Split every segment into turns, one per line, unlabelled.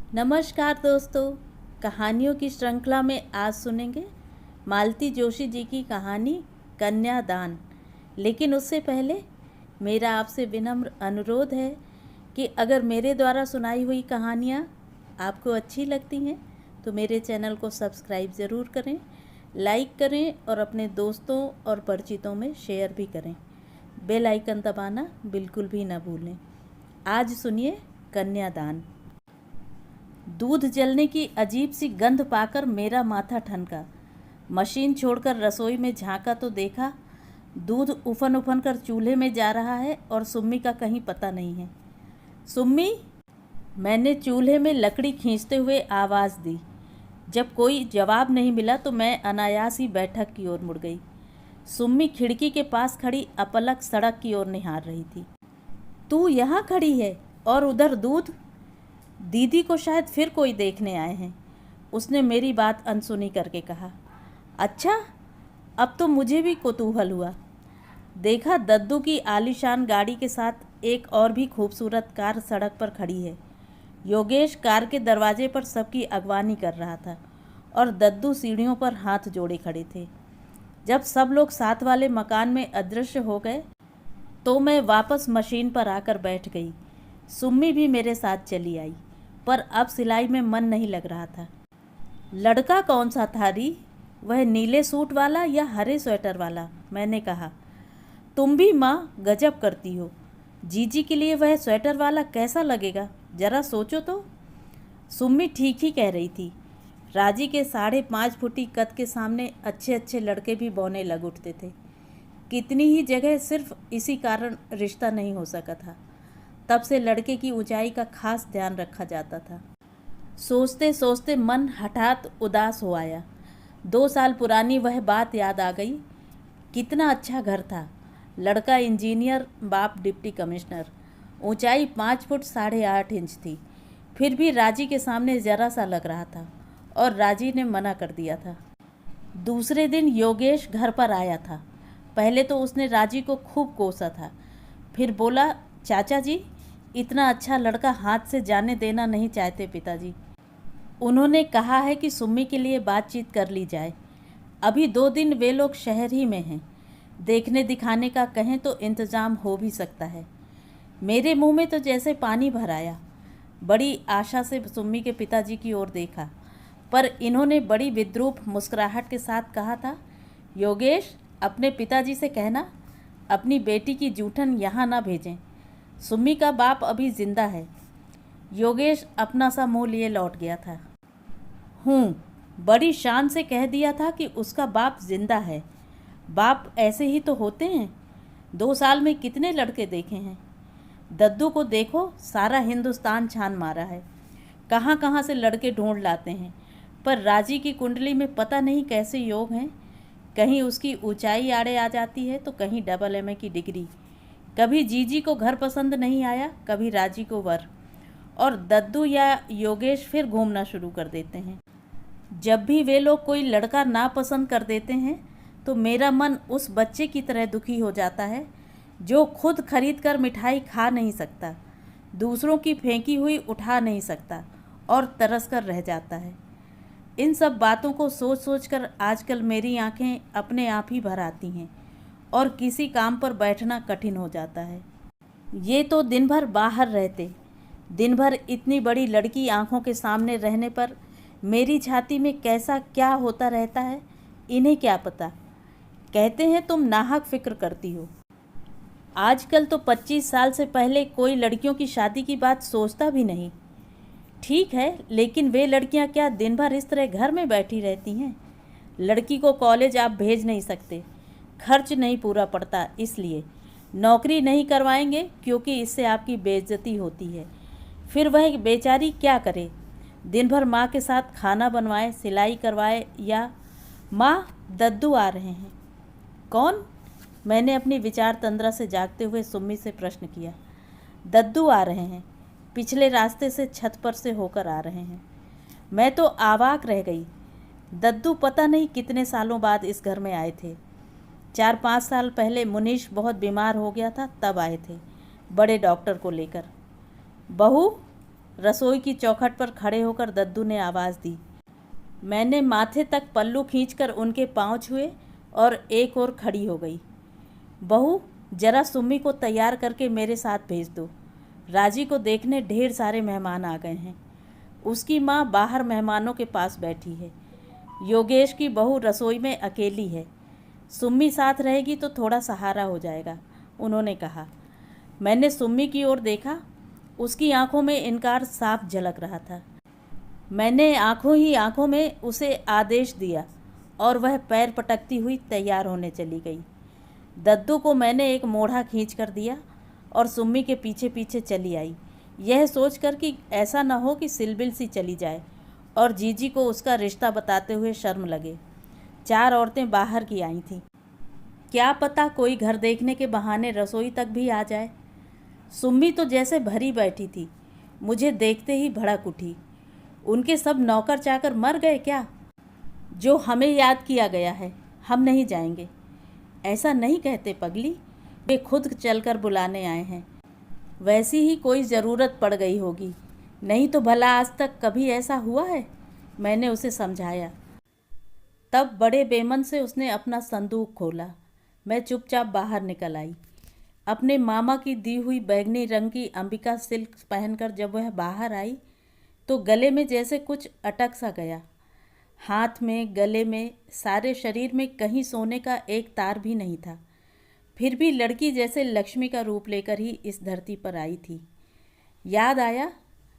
नमस्कार दोस्तों। कहानियों की श्रृंखला में आज सुनेंगे मालती जोशी जी की कहानी कन्यादान। लेकिन उससे पहले मेरा आपसे विनम्र अनुरोध है कि अगर मेरे द्वारा सुनाई हुई कहानियाँ आपको अच्छी लगती हैं तो मेरे चैनल को सब्सक्राइब ज़रूर करें, लाइक करें और अपने दोस्तों और परिचितों में शेयर भी करें। बेल आइकन दबाना बिल्कुल भी न भूलें। आज सुनिए कन्यादान। दूध जलने की अजीब सी गंध पाकर मेरा माथा ठनका। मशीन छोड़कर रसोई में झांका तो देखा दूध उफन उफन कर चूल्हे में जा रहा है और सुम्मी का कहीं पता नहीं है। सुम्मी, मैंने चूल्हे में लकड़ी खींचते हुए आवाज़ दी। जब कोई जवाब नहीं मिला तो मैं अनायास ही बैठक की ओर मुड़ गई। सुम्मी खिड़की के पास खड़ी अपलक सड़क की ओर निहार रही थी। तू यहाँ खड़ी है और उधर दूध? दीदी को शायद फिर कोई देखने आए हैं, उसने मेरी बात अनसुनी करके कहा। अच्छा, अब तो मुझे भी कौतूहल हुआ। देखा दद्दू की आलीशान गाड़ी के साथ एक और भी खूबसूरत कार सड़क पर खड़ी है। योगेश कार के दरवाजे पर सबकी अगवानी कर रहा था और दद्दू सीढ़ियों पर हाथ जोड़े खड़े थे। जब सब लोग साथ वाले मकान में अदृश्य हो गए तो मैं वापस मशीन पर आकर बैठ गई। सुम्मी भी मेरे साथ चली आई, पर अब सिलाई में मन नहीं लग रहा था। लड़का कौन सा था री? वह नीले सूट वाला या हरे स्वेटर वाला? मैंने कहा। तुम भी माँ गजब करती हो। जीजी के लिए वह स्वेटर वाला कैसा लगेगा, जरा सोचो तो। सुम्मी ठीक ही कह रही थी। राजी के 5.5 फुटी कद के सामने अच्छे अच्छे लड़के भी बौने लग उठते थे। कितनी ही जगह सिर्फ इसी कारण रिश्ता नहीं हो सका था। तब से लड़के की ऊंचाई का खास ध्यान रखा जाता था। सोचते सोचते मन हठात उदास हो आया। 2 साल पुरानी वह बात याद आ गई। कितना अच्छा घर था। लड़का इंजीनियर, बाप डिप्टी कमिश्नर। ऊंचाई 5 फुट 8.5 इंच थी। फिर भी राजी के सामने ज़रा सा लग रहा था और राजी ने मना कर दिया था। दूसरे दिन योगेश घर पर आया था। पहले तो उसने राजी को खूब कोसा था, फिर बोला, चाचा जी, इतना अच्छा लड़का हाथ से जाने देना नहीं चाहते पिताजी। उन्होंने कहा है कि सुम्मी के लिए बातचीत कर ली जाए। अभी 2 दिन वे लोग शहर ही में हैं। देखने दिखाने का कहें तो इंतज़ाम हो भी सकता है। मेरे मुंह में तो जैसे पानी भर आया। बड़ी आशा से सुम्मी के पिताजी की ओर देखा, पर इन्होंने बड़ी विद्रूप मुस्कुराहट के साथ कहा था, योगेश, अपने पिताजी से कहना अपनी बेटी की जूठन यहाँ ना भेजें। सुम्मी का बाप अभी जिंदा है। योगेश अपना सा मुँह लिए लौट गया था। बड़ी शान से कह दिया था कि उसका बाप जिंदा है। बाप ऐसे ही तो होते हैं। 2 साल में कितने लड़के देखे हैं। दद्दू को देखो, सारा हिंदुस्तान छान मारा है। कहाँ कहाँ से लड़के ढूंढ लाते हैं, पर राजी की कुंडली में पता नहीं कैसे योग हैं। कहीं उसकी ऊंचाई आड़े आ जाती है तो कहीं AA की डिग्री। कभी जीजी को घर पसंद नहीं आया, कभी राजी को वर, और दद्दू या योगेश फिर घूमना शुरू कर देते हैं। जब भी वे लोग कोई लड़का नापसंद कर देते हैं तो मेरा मन उस बच्चे की तरह दुखी हो जाता है जो खुद खरीद कर मिठाई खा नहीं सकता, दूसरों की फेंकी हुई उठा नहीं सकता और तरस कर रह जाता है। इन सब बातों को सोच सोच कर आजकल मेरी आंखें अपने आप ही भर आती हैं और किसी काम पर बैठना कठिन हो जाता है। ये तो दिन भर बाहर रहते, दिन भर इतनी बड़ी लड़की आंखों के सामने रहने पर मेरी छाती में कैसा क्या होता रहता है, इन्हें क्या पता। कहते हैं तुम नाहक फिक्र करती हो। आजकल तो 25 साल से पहले कोई लड़कियों की शादी की बात सोचता भी नहीं। ठीक है, लेकिन वे लड़कियां क्या दिन भर इस तरह घर में बैठी रहती हैं? लड़की को कॉलेज आप भेज नहीं सकते, खर्च नहीं पूरा पड़ता, इसलिए नौकरी नहीं करवाएंगे क्योंकि इससे आपकी बेइज्जती होती है। फिर वह बेचारी क्या करे? दिन भर माँ के साथ खाना बनवाए, सिलाई करवाए, या माँ, दद्दू आ रहे हैं। कौन? मैंने अपनी विचार तंद्रा से जागते हुए सुम्मी से प्रश्न किया। दद्दू आ रहे हैं, पिछले रास्ते से छत पर से होकर आ रहे हैं। मैं तो आवाक रह गई। दद्दू पता नहीं कितने सालों बाद इस घर में आए थे। 4-5 साल पहले मुनीश बहुत बीमार हो गया था, तब आए थे, बड़े डॉक्टर को लेकर। बहू, रसोई की चौखट पर खड़े होकर दद्दू ने आवाज़ दी। मैंने माथे तक पल्लू खींचकर उनके पाँव छुए और एक और खड़ी हो गई। बहू, जरा सुम्मी को तैयार करके मेरे साथ भेज दो। राजी को देखने ढेर सारे मेहमान आ गए हैं। उसकी माँ बाहर मेहमानों के पास बैठी है। योगेश की बहू रसोई में अकेली है। सुम्मी साथ रहेगी तो थोड़ा सहारा हो जाएगा, उन्होंने कहा। मैंने सुम्मी की ओर देखा। उसकी आंखों में इनकार साफ झलक रहा था। मैंने आंखों ही आंखों में उसे आदेश दिया और वह पैर पटकती हुई तैयार होने चली गई। दद्दू को मैंने एक मोढ़ा खींच कर दिया और सुम्मी के पीछे पीछे चली आई, यह सोचकर कि ऐसा न हो कि सिलबिल सी चली जाए और जीजी को उसका रिश्ता बताते हुए शर्म लगे। 4 औरतें बाहर की आई थीं। क्या पता कोई घर देखने के बहाने रसोई तक भी आ जाए। सुम्मी तो जैसे भरी बैठी थी, मुझे देखते ही भड़क उठी। उनके सब नौकर चाकर मर गए क्या? जो हमें याद किया गया है, हम नहीं जाएंगे। ऐसा नहीं कहते पगली, वे खुद चलकर बुलाने आए हैं। वैसी ही कोई ज़रूरत पड़ गई होगी, नहीं तो भला आज तक कभी ऐसा हुआ है? मैंने उसे समझाया। तब बड़े बेमन से उसने अपना संदूक खोला। मैं चुपचाप बाहर निकल आई। अपने मामा की दी हुई बैगनी रंग की अंबिका सिल्क पहनकर जब वह बाहर आई तो गले में जैसे कुछ अटक सा गया। हाथ में, गले में, सारे शरीर में कहीं सोने का एक तार भी नहीं था। फिर भी लड़की जैसे लक्ष्मी का रूप लेकर ही इस धरती पर आई थी। याद आया,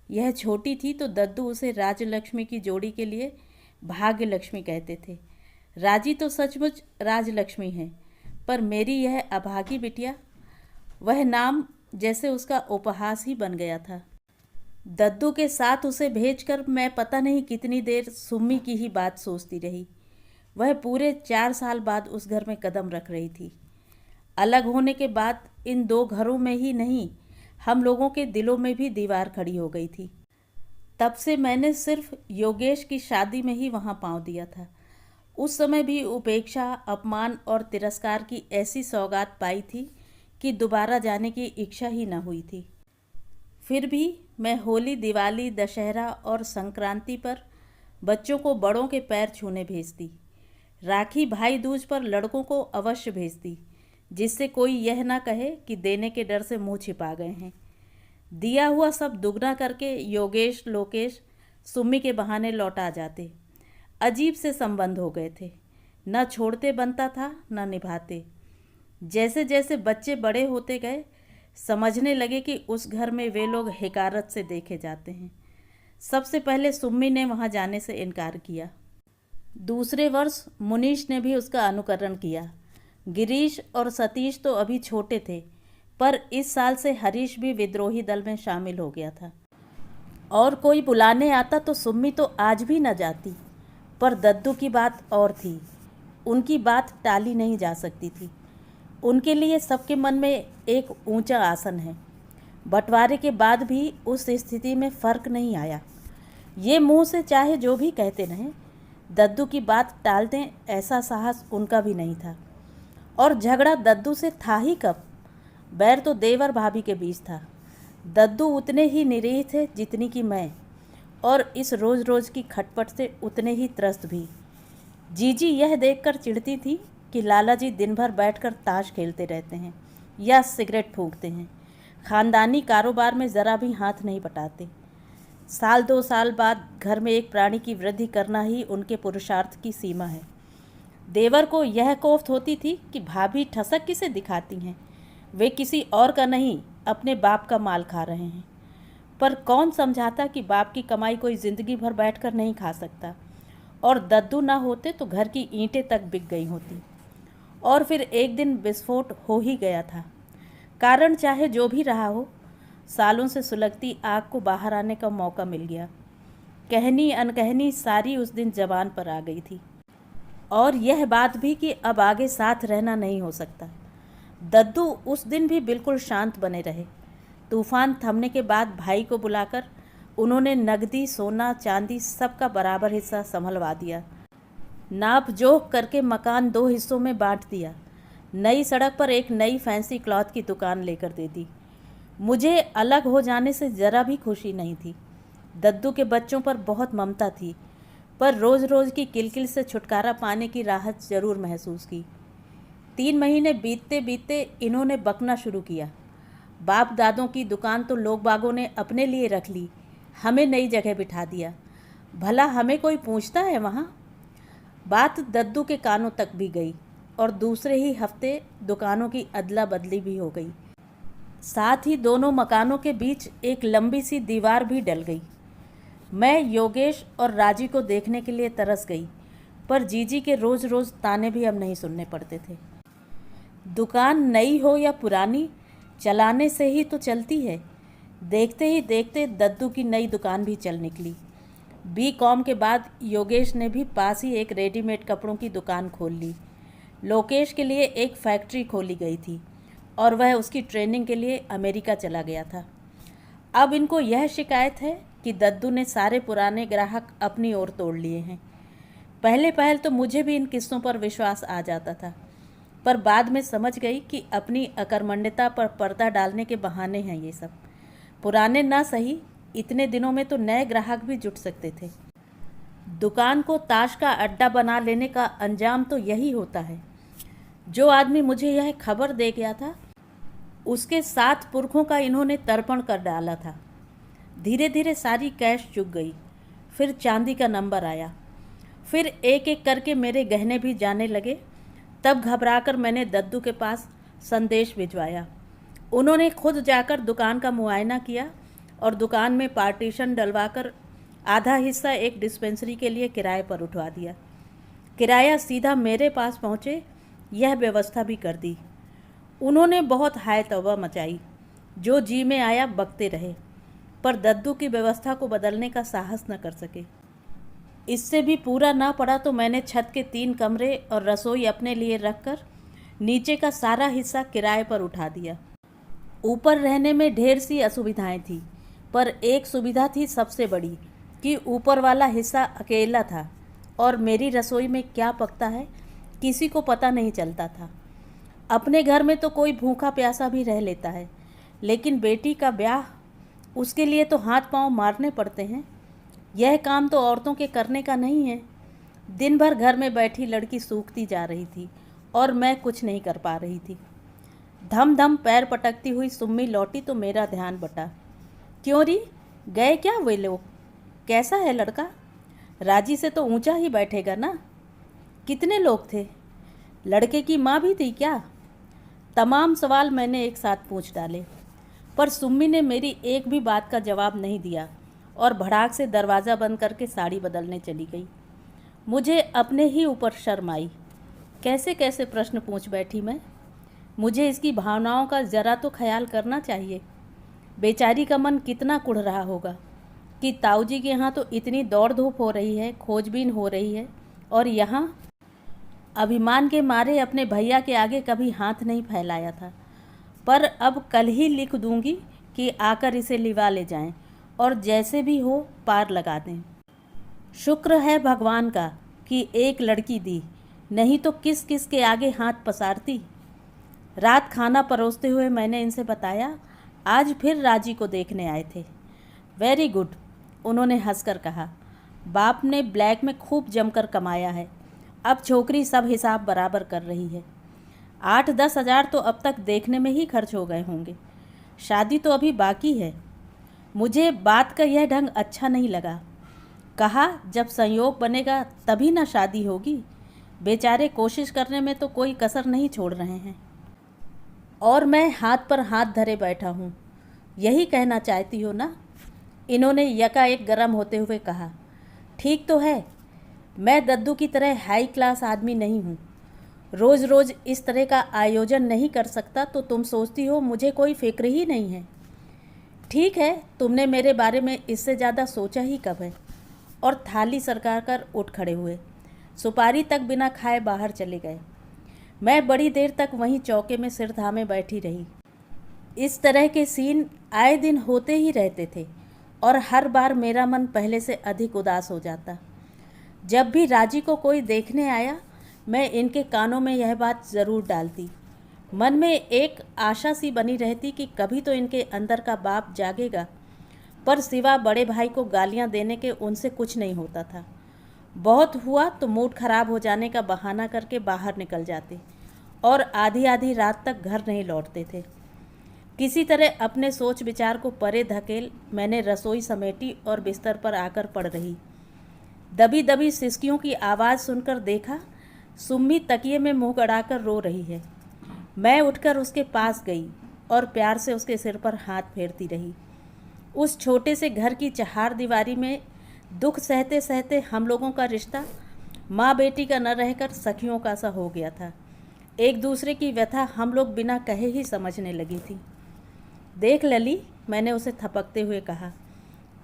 यह छोटी थी तो दद्दू उसे राजलक्ष्मी की जोड़ी के लिए भाग्य लक्ष्मी कहते थे। राजी तो सचमुच राजलक्ष्मी है, पर मेरी यह अभागी बिटिया, वह नाम जैसे उसका उपहास ही बन गया था। दद्दू के साथ उसे भेजकर मैं पता नहीं कितनी देर सुम्मी की ही बात सोचती रही। वह पूरे 4 साल बाद उस घर में कदम रख रही थी। अलग होने के बाद इन 2 घरों में ही नहीं, हम लोगों के दिलों में भी दीवार खड़ी हो गई थी। तब से मैंने सिर्फ योगेश की शादी में ही वहाँ पाँव दिया था। उस समय भी उपेक्षा, अपमान और तिरस्कार की ऐसी सौगात पाई थी कि दोबारा जाने की इच्छा ही न हुई थी। फिर भी मैं होली, दिवाली, दशहरा और संक्रांति पर बच्चों को बड़ों के पैर छूने भेजती। राखी, भाई दूज पर लड़कों को अवश्य भेजती, जिससे कोई यह ना कहे कि देने के डर से मुंह छिपा गए हैं। दिया हुआ सब दुगना करके योगेश, लोकेश सुम्मी के बहाने लौटा जाते। अजीब से संबंध हो गए थे, न छोड़ते बनता था न निभाते। जैसे जैसे बच्चे बड़े होते गए, समझने लगे कि उस घर में वे लोग हिकारत से देखे जाते हैं। सबसे पहले सुम्मी ने वहाँ जाने से इनकार किया। दूसरे वर्ष मुनीश ने भी उसका अनुकरण किया। गिरीश और सतीश तो अभी छोटे थे, पर इस साल से हरीश भी विद्रोही दल में शामिल हो गया था। और कोई बुलाने आता तो सुम्मी तो आज भी न जाती, पर दद्दू की बात और थी। उनकी बात टाली नहीं जा सकती थी। उनके लिए सबके मन में एक ऊंचा आसन है। बंटवारे के बाद भी उस स्थिति में फ़र्क नहीं आया। ये मुंह से चाहे जो भी कहते रहें, दद्दू की बात टाल दें ऐसा साहस उनका भी नहीं था। और झगड़ा दद्दू से था ही कब? बैर तो देवर भाभी के बीच था। दद्दू उतने ही निरीह थे जितनी कि मैं, और इस रोज़ रोज़ की खटपट से उतने ही त्रस्त भी। जीजी यह देखकर चिढ़ती थी कि लाला जी दिन भर बैठकर ताश खेलते रहते हैं या सिगरेट फूंकते हैं, ख़ानदानी कारोबार में ज़रा भी हाथ नहीं बटाते। 1-2 साल बाद घर में एक प्राणी की वृद्धि करना ही उनके पुरुषार्थ की सीमा है। देवर को यह कोफ्त होती थी कि भाभी ठसक किसे दिखाती हैं, वे किसी और का नहीं अपने बाप का माल खा रहे हैं। पर कौन समझाता कि बाप की कमाई कोई ज़िंदगी भर बैठकर नहीं खा सकता, और दद्दू ना होते तो घर की ईंटें तक बिक गई होती। और फिर एक दिन विस्फोट हो ही गया था। कारण चाहे जो भी रहा हो, सालों से सुलगती आग को बाहर आने का मौका मिल गया। कहनी अनकहनी सारी उस दिन ज़बान पर आ गई थी, और यह बात भी कि अब आगे साथ रहना नहीं हो सकता। दद्दू उस दिन भी बिल्कुल शांत बने रहे। तूफान थमने के बाद भाई को बुलाकर उन्होंने नकदी, सोना, चांदी सबका बराबर हिस्सा संभलवा दिया। नाप जोख करके मकान 2 हिस्सों में बांट दिया। नई सड़क पर एक नई फैंसी क्लॉथ की दुकान लेकर दे दी। मुझे अलग हो जाने से ज़रा भी खुशी नहीं थी। दद्दू के बच्चों पर बहुत ममता थी, पर रोज़ रोज़ की किलकिल से छुटकारा पाने की राहत ज़रूर महसूस की। 3 महीने बीतते बीतते इन्होंने बकना शुरू किया। बाप दादों की दुकान तो लोग बागों ने अपने लिए रख ली, हमें नई जगह बिठा दिया। भला हमें कोई पूछता है वहाँ? बात दद्दू के कानों तक भी गई और दूसरे ही हफ्ते दुकानों की अदला बदली भी हो गई। साथ ही दोनों मकानों के बीच एक लंबी सी दीवार भी डल गई। मैं योगेश और राजी को देखने के लिए तरस गई, पर जीजी के रोज़ रोज़ ताने भी अब नहीं सुनने पड़ते थे। दुकान नई हो या पुरानी, चलाने से ही तो चलती है। देखते ही देखते दद्दू की नई दुकान भी चल निकली। BCom के बाद योगेश ने भी पास ही एक रेडीमेड कपड़ों की दुकान खोल ली। लोकेश के लिए एक फैक्ट्री खोली गई थी और वह उसकी ट्रेनिंग के लिए अमेरिका चला गया था। अब इनको यह शिकायत है कि दद्दू ने सारे पुराने ग्राहक अपनी ओर तोड़ लिए हैं। पहले तो मुझे भी इन किस्सों पर विश्वास आ जाता था, पर बाद में समझ गई कि अपनी अकर्मण्यता पर पर्दा डालने के बहाने हैं ये सब। पुराने ना सही, इतने दिनों में तो नए ग्राहक भी जुट सकते थे। दुकान को ताश का अड्डा बना लेने का अंजाम तो यही होता है। जो आदमी मुझे यह खबर दे गया था, उसके 7 पुरखों का इन्होंने तर्पण कर डाला था। धीरे धीरे सारी कैश चुक गई। फिर चांदी का नंबर आया। फिर एक एक करके मेरे गहने भी जाने लगे। तब घबराकर मैंने दद्दू के पास संदेश भिजवाया। उन्होंने खुद जाकर दुकान का मुआयना किया और दुकान में पार्टीशन डलवाकर आधा हिस्सा एक डिस्पेंसरी के लिए किराए पर उठवा दिया। किराया सीधा मेरे पास पहुँचे, यह व्यवस्था भी कर दी। उन्होंने बहुत हाय तौबा मचाई। जो जी में आया बकते रहे, पर दद्दू की व्यवस्था को बदलने का साहस न कर सके। इससे भी पूरा ना पड़ा तो मैंने छत के 3 कमरे और रसोई अपने लिए रखकर नीचे का सारा हिस्सा किराए पर उठा दिया। ऊपर रहने में ढेर सी असुविधाएं थी, पर एक सुविधा थी सबसे बड़ी कि ऊपर वाला हिस्सा अकेला था और मेरी रसोई में क्या पकता है किसी को पता नहीं चलता था। अपने घर में तो कोई भूखा प्यासा भी रह लेता है, लेकिन बेटी का ब्याह, उसके लिए तो हाथ पांव मारने पड़ते हैं। यह काम तो औरतों के करने का नहीं है। दिन भर घर में बैठी लड़की सूखती जा रही थी और मैं कुछ नहीं कर पा रही थी। धम धम पैर पटकती हुई सुम्मी लौटी तो मेरा ध्यान बटा। क्यों री, गए क्या वे लोग? कैसा है लड़का? राजी से तो ऊंचा ही बैठेगा ना? कितने लोग थे? लड़के की माँ भी थी क्या? तमाम सवाल मैंने एक साथ पूछ डाले, पर सुम्मी ने मेरी एक भी बात का जवाब नहीं दिया और भड़ाक से दरवाज़ा बंद करके साड़ी बदलने चली गई। मुझे अपने ही ऊपर शर्म आई। कैसे कैसे प्रश्न पूछ बैठी मैं। मुझे इसकी भावनाओं का ज़रा तो ख्याल करना चाहिए। बेचारी का मन कितना कुढ़ रहा होगा कि ताऊजी के यहाँ तो इतनी दौड़ धूप हो रही है, खोजबीन हो रही है, और यहाँ अभिमान के मारे अपने भैया के आगे कभी हाथ नहीं फैलाया था, पर अब कल ही लिख दूंगी कि आकर इसे लिवा ले जाएं और जैसे भी हो पार लगा दें। शुक्र है भगवान का कि एक लड़की दी, नहीं तो किस किस के आगे हाथ पसारती। रात खाना परोसते हुए मैंने इनसे बताया, आज फिर राजी को देखने आए थे। वेरी गुड, उन्होंने हंसकर कहा। बाप ने ब्लैक में खूब जमकर कमाया है, अब छोकरी सब हिसाब बराबर कर रही है। 8-10 हज़ार तो अब तक देखने में ही खर्च हो गए होंगे। शादी तो अभी बाकी है। मुझे बात का यह ढंग अच्छा नहीं लगा। कहा जब संयोग बनेगा तभी ना शादी होगी। बेचारे कोशिश करने में तो कोई कसर नहीं छोड़ रहे हैं और मैं हाथ पर हाथ धरे बैठा हूँ। यही कहना चाहती हो ना? इन्होंने यकाएक गर्म होते हुए कहा। ठीक तो है, मैं दद्दू की तरह हाई क्लास आदमी नहीं हूँ। रोज़ रोज़ इस तरह का आयोजन नहीं कर सकता तो तुम सोचती हो मुझे कोई फिक्र ही नहीं है। ठीक है, तुमने मेरे बारे में इससे ज़्यादा सोचा ही कब है। और थाली सरका कर उठ खड़े हुए। सुपारी तक बिना खाए बाहर चले गए। मैं बड़ी देर तक वहीं चौके में सिर थामे बैठी रही। इस तरह के सीन आए दिन होते ही रहते थे और हर बार मेरा मन पहले से अधिक उदास हो जाता। जब भी राजी को कोई देखने आया, मैं इनके कानों में यह बात ज़रूर डालती। मन में एक आशा सी बनी रहती कि कभी तो इनके अंदर का बाप जागेगा, पर सिवा बड़े भाई को गालियां देने के उनसे कुछ नहीं होता था। बहुत हुआ तो मूड खराब हो जाने का बहाना करके बाहर निकल जाते और आधी आधी रात तक घर नहीं लौटते थे। किसी तरह अपने सोच विचार को परे धकेल मैंने रसोई समेटी और बिस्तर पर आकर पड़ रही। दबी दबी सिसकियों की आवाज़ सुनकर देखा सुम्मी तकिए में मुंह गड़ाकर रो रही है। मैं उठकर उसके पास गई और प्यार से उसके सिर पर हाथ फेरती रही। उस छोटे से घर की चहार दीवारी में दुख सहते सहते हम लोगों का रिश्ता माँ बेटी का न रहकर सखियों का सा हो गया था। एक दूसरे की व्यथा हम लोग बिना कहे ही समझने लगी थी। देख लली, मैंने उसे थपकते हुए कहा,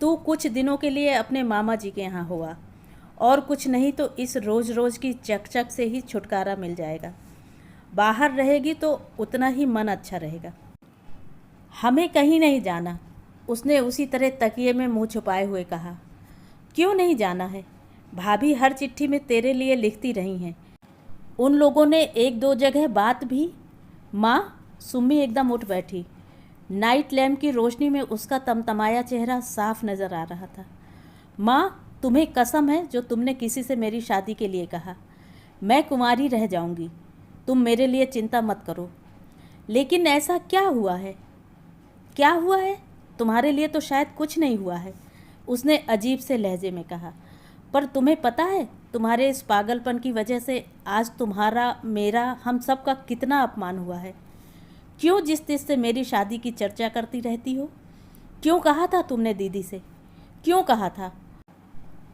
तू कुछ दिनों के लिए अपने मामा जी के यहाँ हुआ और कुछ नहीं तो इस रोज़ रोज़ की चकचक से ही छुटकारा मिल जाएगा। बाहर रहेगी तो उतना ही मन अच्छा रहेगा। हमें कहीं नहीं जाना, उसने उसी तरह तकिए में मुंह छुपाए हुए कहा। क्यों नहीं जाना है? भाभी हर चिट्ठी में तेरे लिए लिखती रही हैं। उन लोगों ने एक दो जगह बात भी। माँ, सुम्मी एकदम उठ बैठी। नाइट लैम्प की रोशनी में उसका तमतमाया चेहरा साफ नज़र आ रहा था। माँ, तुम्हें कसम है जो तुमने किसी से मेरी शादी के लिए कहा। मैं कुंवारी रह जाऊंगी, तुम मेरे लिए चिंता मत करो। लेकिन ऐसा क्या हुआ है? क्या हुआ है? तुम्हारे लिए तो शायद कुछ नहीं हुआ है, उसने अजीब से लहजे में कहा। पर तुम्हें पता है, तुम्हारे इस पागलपन की वजह से आज तुम्हारा, मेरा, हम सब का कितना अपमान हुआ है। क्यों जिस तिस से मेरी शादी की चर्चा करती रहती हो? क्यों कहा था तुमने दीदी से? क्यों कहा था?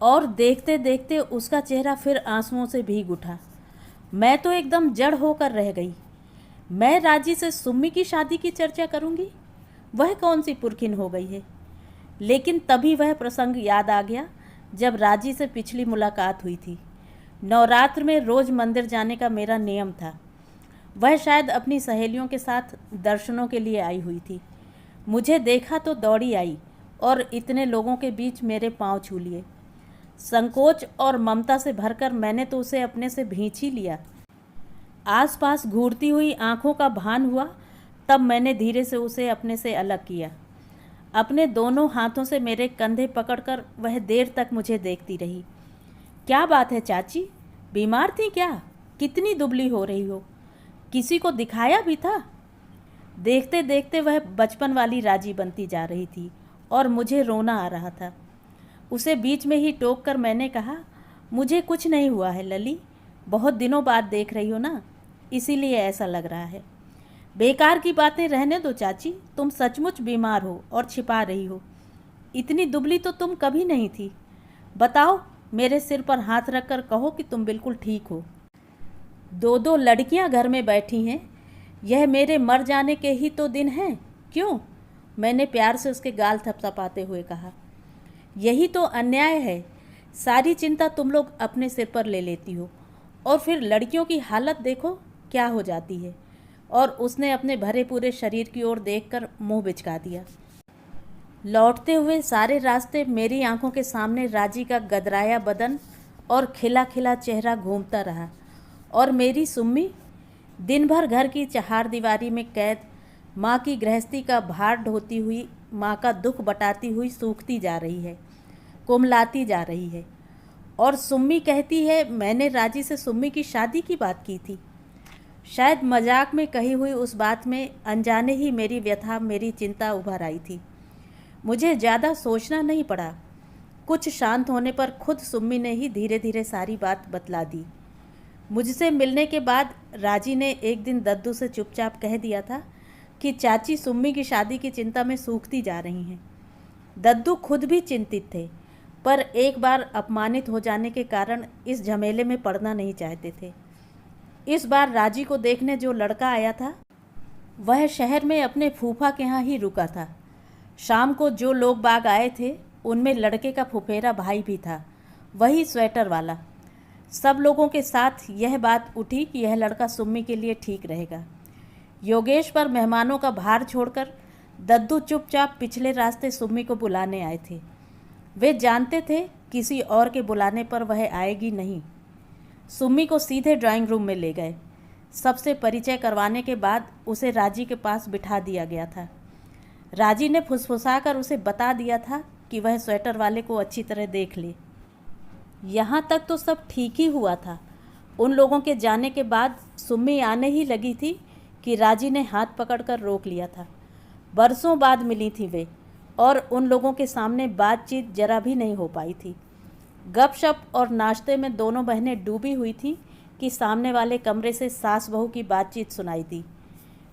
और देखते देखते उसका चेहरा फिर आंसुओं से भीग उठा। मैं तो एकदम जड़ होकर रह गई। मैं राजी से सुम्मी की शादी की चर्चा करूंगी? वह कौन सी पुरखिन हो गई है? लेकिन तभी वह प्रसंग याद आ गया जब राजी से पिछली मुलाकात हुई थी। नवरात्र में रोज़ मंदिर जाने का मेरा नियम था। वह शायद अपनी सहेलियों के साथ दर्शनों के लिए आई हुई थी। मुझे देखा तो दौड़ी आई और इतने लोगों के बीच मेरे पांव छू लिए। संकोच और ममता से भरकर मैंने तो उसे अपने से भींच ही लिया। आसपास घूरती हुई आंखों का भान हुआ, तब मैंने धीरे से उसे अपने से अलग किया। अपने दोनों हाथों से मेरे कंधे पकड़कर वह देर तक मुझे देखती रही। क्या बात है चाची, बीमार थी क्या? कितनी दुबली हो रही हो? किसी को दिखाया भी था? देखते देखते वह बचपन वाली राजी बनती जा रही थी और मुझे रोना आ रहा था। उसे बीच में ही टोक कर मैंने कहा, मुझे कुछ नहीं हुआ है लली, बहुत दिनों बाद देख रही हो ना, इसीलिए ऐसा लग रहा है। बेकार की बातें रहने दो चाची, तुम सचमुच बीमार हो और छिपा रही हो। इतनी दुबली तो तुम कभी नहीं थी। बताओ, मेरे सिर पर हाथ रखकर कहो कि तुम बिल्कुल ठीक हो। दो दो लड़कियां घर में बैठी हैं, यह मेरे मर जाने के ही तो दिन हैं, क्यों? मैंने प्यार से उसके गाल थपथपाते हुए कहा। यही तो अन्याय है, सारी चिंता तुम लोग अपने सिर पर ले लेती हो और फिर लड़कियों की हालत देखो क्या हो जाती है। और उसने अपने भरे पूरे शरीर की ओर देखकर मुंह बिचका दिया। लौटते हुए सारे रास्ते मेरी आंखों के सामने राजी का गदराया बदन और खिला खिला चेहरा घूमता रहा और मेरी सुम्मी दिन भर घर की चहार दीवारी में कैद, माँ की गृहस्थी का भार ढोती हुई, माँ का दुख बटाती हुई सूखती जा रही है, कुमलाती जा रही है। और सुम्मी कहती है मैंने राजी से सुम्मी की शादी की बात की थी। शायद मजाक में कही हुई उस बात में अनजाने ही मेरी व्यथा, मेरी चिंता उभर आई थी। मुझे ज़्यादा सोचना नहीं पड़ा। कुछ शांत होने पर खुद सुम्मी ने ही धीरे धीरे सारी बात बतला दी। मुझसे मिलने के बाद राजी ने एक दिन दद्दू से चुपचाप कह दिया था कि चाची सुम्मी की शादी की चिंता में सूखती जा रही हैं। दद्दू खुद भी चिंतित थे, पर एक बार अपमानित हो जाने के कारण इस झमेले में पड़ना नहीं चाहते थे। इस बार राजी को देखने जो लड़का आया था वह शहर में अपने फूफा के यहाँ ही रुका था। शाम को जो लोग बाग आए थे उनमें लड़के का फुफेरा भाई भी था, वही स्वेटर वाला। सब लोगों के साथ यह बात उठी कि यह लड़का सुम्मी के लिए ठीक रहेगा। योगेश पर मेहमानों का भार छोड़कर दद्दू चुपचाप पिछले रास्ते सुम्मी को बुलाने आए थे। वे जानते थे किसी और के बुलाने पर वह आएगी नहीं। सुम्मी को सीधे ड्राइंग रूम में ले गए। सबसे परिचय करवाने के बाद उसे राजी के पास बिठा दिया गया था। राजी ने फुसफुसाकर उसे बता दिया था कि वह स्वेटर वाले को अच्छी तरह देख ले। यहाँ तक तो सब ठीक ही हुआ था। उन लोगों के जाने के बाद सुम्मी आने ही लगी थी कि राजी ने हाथ पकड़कर रोक लिया था। बरसों बाद मिली थी वे, और उन लोगों के सामने बातचीत जरा भी नहीं हो पाई थी। गपशप और नाश्ते में दोनों बहनें डूबी हुई थीं कि सामने वाले कमरे से सास बहू की बातचीत सुनाई दी।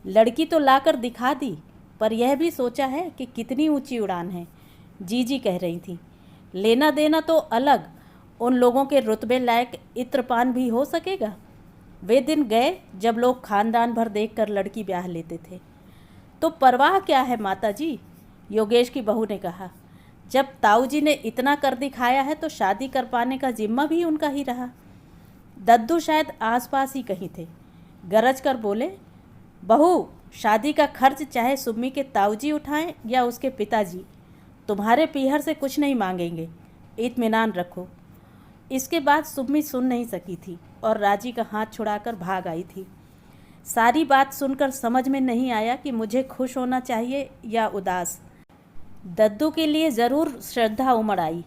लड़की तो लाकर दिखा दी, पर यह भी सोचा है कि कितनी ऊंची उड़ान है, जीजी कह रही थी। लेना देना तो अलग, उन लोगों के रुतबे लायक इत्रपान भी हो सकेगा। वे दिन गए जब लोग खानदान भर देखकर लड़की ब्याह लेते थे। तो परवाह क्या है माता जी, योगेश की बहू ने कहा। जब ताऊ जी ने इतना कर दिखाया है तो शादी कर पाने का जिम्मा भी उनका ही रहा। दद्दू शायद आसपास ही कहीं थे, गरज कर बोले, बहू, शादी का खर्च चाहे सुम्मी के ताऊ जी उठाएं या उसके पिताजी, तुम्हारे पीहर से कुछ नहीं मांगेंगे, इत्मीनान रखो। इसके बाद सुम्मी सुन नहीं सकी थी और राजी का हाथ छुड़ाकर भाग आई थी। सारी बात सुनकर समझ में नहीं आया कि मुझे खुश होना चाहिए या उदास। दद्दू के लिए ज़रूर श्रद्धा उमड़ आई।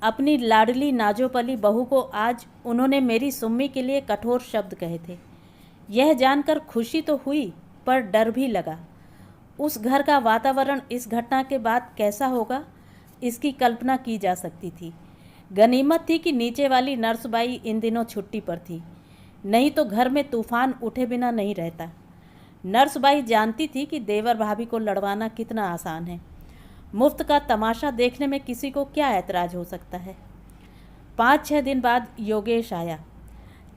अपनी लाडली नाजोपली बहू को आज उन्होंने मेरी सुम्मी के लिए कठोर शब्द कहे थे। यह जानकर खुशी तो हुई, पर डर भी लगा। उस घर का वातावरण इस घटना के बाद कैसा होगा, इसकी कल्पना की जा सकती थी। गनीमत थी कि नीचे वाली नर्सबाई इन दिनों छुट्टी पर थी, नहीं तो घर में तूफान उठे बिना नहीं रहता। नर्सबाई जानती थी कि देवर भाभी को लड़वाना कितना आसान है। मुफ्त का तमाशा देखने में किसी को क्या ऐतराज हो सकता है। 5-6 दिन बाद योगेश आया।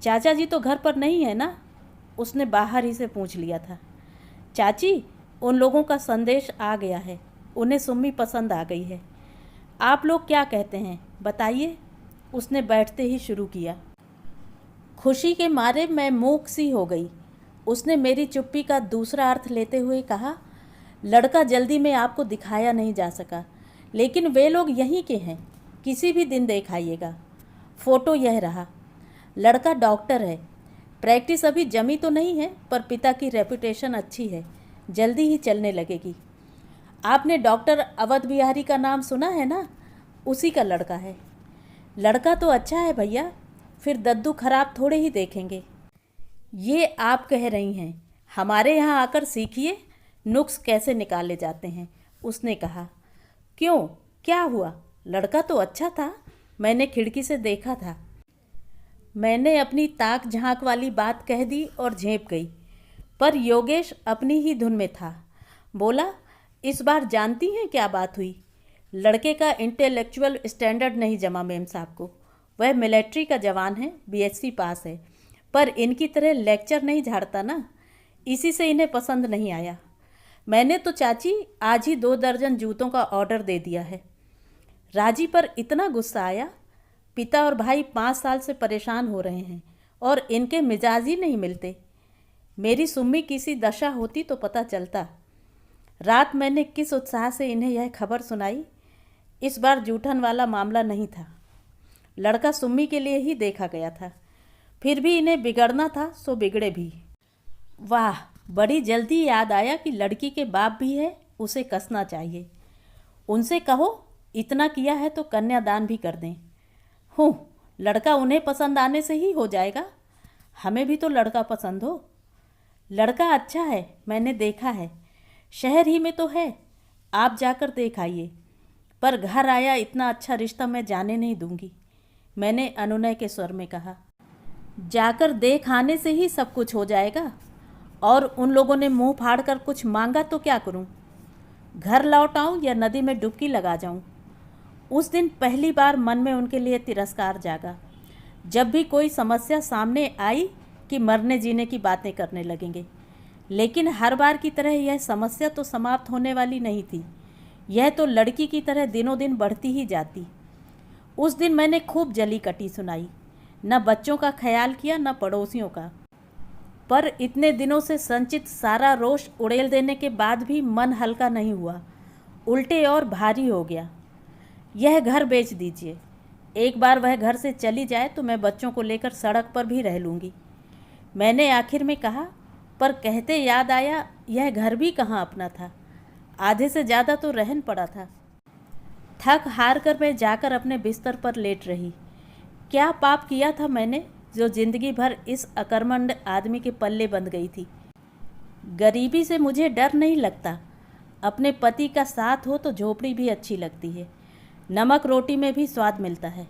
चाचा जी तो घर पर नहीं है ना, उसने बाहर ही से पूछ लिया था। चाची, उन लोगों का संदेश आ गया है, उन्हें सुम्मी पसंद आ गई है। आप लोग क्या कहते हैं बताइए, उसने बैठते ही शुरू किया। खुशी के मारे मैं मूक सी हो गई। उसने मेरी चुप्पी का दूसरा अर्थ लेते हुए कहा, लड़का जल्दी में आपको दिखाया नहीं जा सका, लेकिन वे लोग यहीं के हैं, किसी भी दिन देख आइएगा। फ़ोटो यह रहा। लड़का डॉक्टर है, प्रैक्टिस अभी जमी तो नहीं है, पर पिता की रेपुटेशन अच्छी है, जल्दी ही चलने लगेगी। आपने डॉक्टर अवध बिहारी का नाम सुना है ना, उसी का लड़का है। लड़का तो अच्छा है भैया, फिर दद्दू खराब थोड़े ही देखेंगे। ये आप कह रही हैं, हमारे यहाँ आकर सीखिए नुक्स कैसे निकाले जाते हैं, उसने कहा। क्यों, क्या हुआ? लड़का तो अच्छा था, मैंने खिड़की से देखा था। मैंने अपनी ताक झांक वाली बात कह दी और झेप गई, पर योगेश अपनी ही धुन में था। बोला, इस बार जानती हैं क्या बात हुई? लड़के का इंटेलेक्चुअल स्टैंडर्ड नहीं जमा मेम साहब को। वह मिलिट्री का जवान है, बीएससी पास है, पर इनकी तरह लेक्चर नहीं झाड़ता ना, इसी से इन्हें पसंद नहीं आया। मैंने तो चाची आज ही 2 दर्जन जूतों का ऑर्डर दे दिया है। राजी पर इतना गुस्सा आया। पिता और भाई 5 साल से परेशान हो रहे हैं और इनके मिजाज ही नहीं मिलते। मेरी सुम्मी किसी दशा होती तो पता चलता। रात मैंने किस उत्साह से इन्हें यह खबर सुनाई। इस बार जूठन वाला मामला नहीं था, लड़का सुम्मी के लिए ही देखा गया था। फिर भी इन्हें बिगड़ना था सो बिगड़े भी। वाह, बड़ी जल्दी याद आया कि लड़की के बाप भी है, उसे कसना चाहिए। उनसे कहो इतना किया है तो कन्यादान भी कर दें। लड़का उन्हें पसंद आने से ही हो जाएगा, हमें भी तो लड़का पसंद हो। लड़का अच्छा है, मैंने देखा है, शहर ही में तो है, आप जाकर देख आइए। पर घर आया इतना अच्छा रिश्ता मैं जाने नहीं दूंगी, मैंने अनुनय के स्वर में कहा। जाकर देख आने से ही सब कुछ हो जाएगा। और उन लोगों ने मुंह फाड़ कर कुछ मांगा तो क्या करूं? घर लौट आऊं या नदी में डुबकी लगा जाऊं? उस दिन पहली बार मन में उनके लिए तिरस्कार जागा। जब भी कोई समस्या सामने आई कि मरने जीने की बातें करने लगेंगे, लेकिन हर बार की तरह यह समस्या तो समाप्त होने वाली नहीं थी। यह तो लड़की की तरह दिनों दिन बढ़ती ही जाती। उस दिन मैंने खूब जली कटी सुनाई, न बच्चों का ख्याल किया न पड़ोसियों का। पर इतने दिनों से संचित सारा रोष उड़ेल देने के बाद भी मन हल्का नहीं हुआ, उल्टे और भारी हो गया। यह घर बेच दीजिए, एक बार वह घर से चली जाए तो मैं बच्चों को लेकर सड़क पर भी रह लूँगी, मैंने आखिर में कहा। पर कहते याद आया, यह घर भी कहाँ अपना था। आधे से ज़्यादा तो रहन पड़ा था। थक हार कर मैं जाकर अपने बिस्तर पर लेट रही। क्या पाप किया था मैंने जो जिंदगी भर इस अकर्मण्य आदमी के पल्ले बंध गई थी। गरीबी से मुझे डर नहीं लगता। अपने पति का साथ हो तो झोपड़ी भी अच्छी लगती है, नमक रोटी में भी स्वाद मिलता है।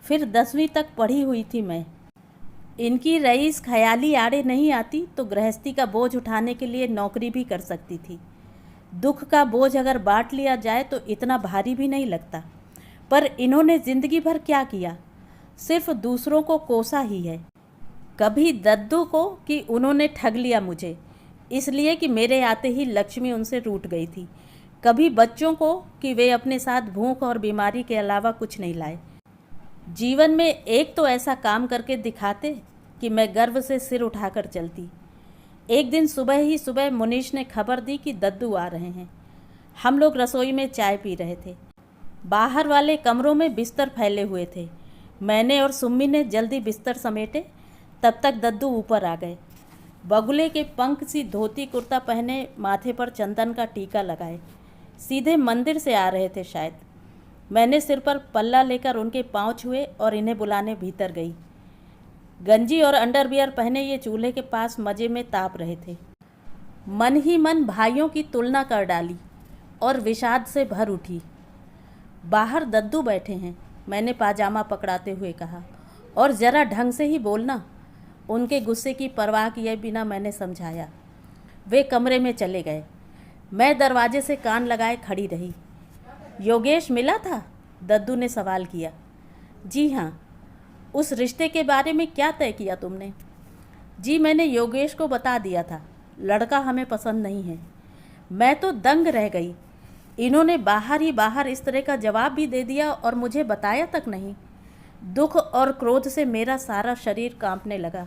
फिर 10वीं तक पढ़ी हुई थी मैं। इनकी रईस ख्याली आड़े नहीं आती तो गृहस्थी का बोझ उठाने के लिए नौकरी भी कर सकती थी। दुख का बोझ अगर बांट लिया जाए तो इतना भारी भी नहीं लगता। पर इन्होंने जिंदगी भर क्या किया, सिर्फ दूसरों को कोसा ही है। कभी दद्दू को कि उन्होंने ठग लिया मुझे, इसलिए कि मेरे आते ही लक्ष्मी उनसे रूठ गई थी। कभी बच्चों को कि वे अपने साथ भूख और बीमारी के अलावा कुछ नहीं लाए। जीवन में एक तो ऐसा काम करके दिखाते कि मैं गर्व से सिर उठाकर चलती। एक दिन सुबह ही सुबह मुनीश ने खबर दी कि दद्दू आ रहे हैं। हम लोग रसोई में चाय पी रहे थे। बाहर वाले कमरों में बिस्तर फैले हुए थे। मैंने और सुम्मी ने जल्दी बिस्तर समेटे, तब तक दद्दू ऊपर आ गए। बगुले के पंख सी धोती कुर्ता पहने, माथे पर चंदन का टीका लगाए, सीधे मंदिर से आ रहे थे शायद। मैंने सिर पर पल्ला लेकर उनके पांव छुए और इन्हें बुलाने भीतर गई। गंजी और अंडरवियर पहने ये चूल्हे के पास मज़े में ताप रहे थे। मन ही मन भाइयों की तुलना कर डाली और विषाद से भर उठी। बाहर दद्दू बैठे हैं, मैंने पाजामा पकड़ाते हुए कहा, और ज़रा ढंग से ही बोलना। उनके गुस्से की परवाह किए बिना मैंने समझाया। वे कमरे में चले गए। मैं दरवाजे से कान लगाए खड़ी रही। योगेश मिला था? दद्दू ने सवाल किया। जी हाँ। उस रिश्ते के बारे में क्या तय किया तुमने? जी, मैंने योगेश को बता दिया था, लड़का हमें पसंद नहीं है। मैं तो दंग रह गई। इन्होंने बाहर ही बाहर इस तरह का जवाब भी दे दिया और मुझे बताया तक नहीं। दुख और क्रोध से मेरा सारा शरीर कांपने लगा।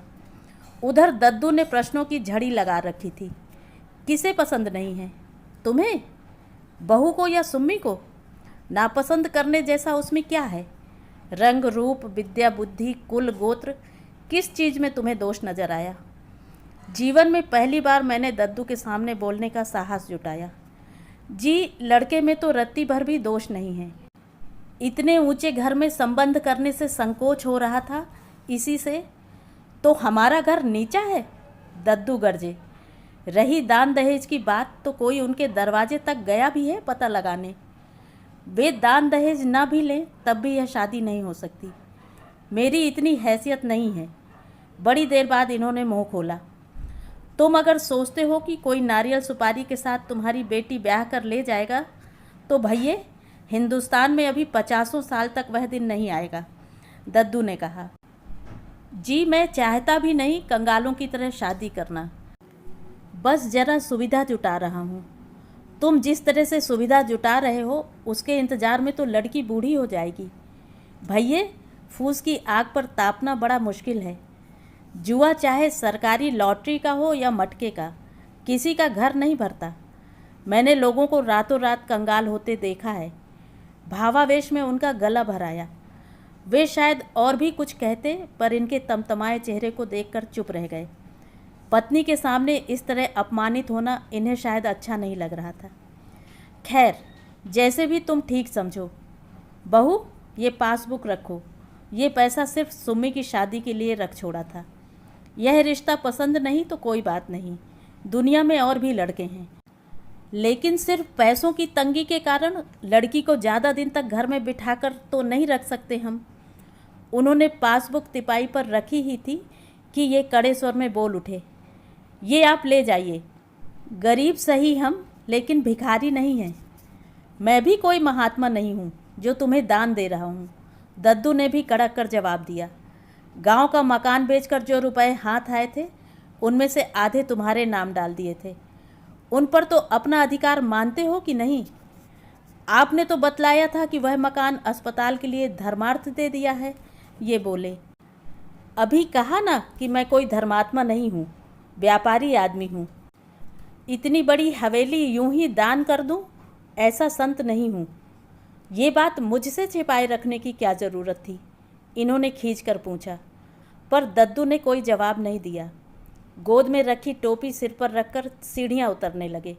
उधर दद्दू ने प्रश्नों की झड़ी लगा रखी थी। किसे पसंद नहीं है? तुम्हें? बहू को या सुम्मी को? नापसंद करने जैसा उसमें क्या है? रंग रूप, विद्या बुद्धि, कुल गोत्र, किस चीज़ में तुम्हें दोष नज़र आया? जीवन में पहली बार मैंने दद्दू के सामने बोलने का साहस जुटाया। जी, लड़के में तो रत्ती भर भी दोष नहीं है। इतने ऊंचे घर में संबंध करने से संकोच हो रहा था, इसी से। तो हमारा घर नीचा है? दद्दू गरजे। रही दान दहेज की बात, तो कोई उनके दरवाजे तक गया भी है पता लगाने? वे दान दहेज ना भी लें तब भी यह शादी नहीं हो सकती। मेरी इतनी हैसियत नहीं है। बड़ी देर बाद इन्होंने मुँह खोला। तुम अगर सोचते हो कि कोई नारियल सुपारी के साथ तुम्हारी बेटी ब्याह कर ले जाएगा तो भैया, हिंदुस्तान में अभी 50 साल तक वह दिन नहीं आएगा, दद्दू ने कहा। जी, मैं चाहता भी नहीं कंगालों की तरह शादी करना, बस ज़रा सुविधा जुटा रहा हूँ। तुम जिस तरह से सुविधा जुटा रहे हो उसके इंतज़ार में तो लड़की बूढ़ी हो जाएगी। भैया, फूस की आग पर तापना बड़ा मुश्किल है। जुआ चाहे सरकारी लॉटरी का हो या मटके का, किसी का घर नहीं भरता। मैंने लोगों को रातों रात कंगाल होते देखा है। भावावेश में उनका गला भराया। वे शायद और भी कुछ कहते, पर इनके तमतमाए चेहरे को देखकर चुप रह गए। पत्नी के सामने इस तरह अपमानित होना इन्हें शायद अच्छा नहीं लग रहा था। खैर, जैसे भी तुम ठीक समझो। बहू, ये पासबुक रखो। ये पैसा सिर्फ सुम्मी की शादी के लिए रख छोड़ा था। यह रिश्ता पसंद नहीं तो कोई बात नहीं, दुनिया में और भी लड़के हैं, लेकिन सिर्फ पैसों की तंगी के कारण लड़की को ज़्यादा दिन तक घर में बिठाकर तो नहीं रख सकते हम। उन्होंने पासबुक तिपाई पर रखी ही थी कि ये कड़े स्वर में बोल उठे। ये आप ले जाइए। गरीब सही हम, लेकिन भिखारी नहीं हैं। मैं भी कोई महात्मा नहीं हूँ जो तुम्हें दान दे रहा हूँ, दद्दू ने भी कड़क कर जवाब दिया। गांव का मकान बेचकर जो रुपए हाथ आए थे उनमें से आधे तुम्हारे नाम डाल दिए थे। उन पर तो अपना अधिकार मानते हो कि नहीं? आपने तो बतलाया था कि वह मकान अस्पताल के लिए धर्मार्थ दे दिया है, ये बोले। अभी कहा ना कि मैं कोई धर्मात्मा नहीं हूँ, व्यापारी आदमी हूँ। इतनी बड़ी हवेली यूं ही दान कर दूँ, ऐसा संत नहीं हूँ। ये बात मुझसे छिपाए रखने की क्या ज़रूरत थी? इन्होंने खींचकर पूछा, पर दद्दू ने कोई जवाब नहीं दिया। गोद में रखी टोपी सिर पर रखकर सीढ़ियाँ उतरने लगे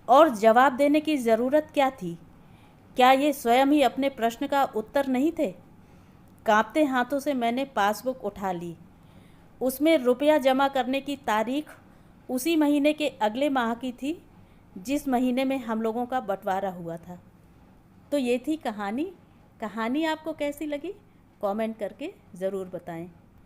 और जवाब देने की ज़रूरत क्या थी? क्या ये स्वयं ही अपने प्रश्न का उत्तर नहीं थे? कांपते हाथों से मैंने पासबुक उठा ली। उसमें रुपया जमा करने की तारीख उसी महीने के अगले माह की थी जिस महीने में हम लोगों का बंटवारा हुआ था। तो ये थी कहानी। कहानी आपको कैसी लगी? कमेंट करके ज़रूर बताएं।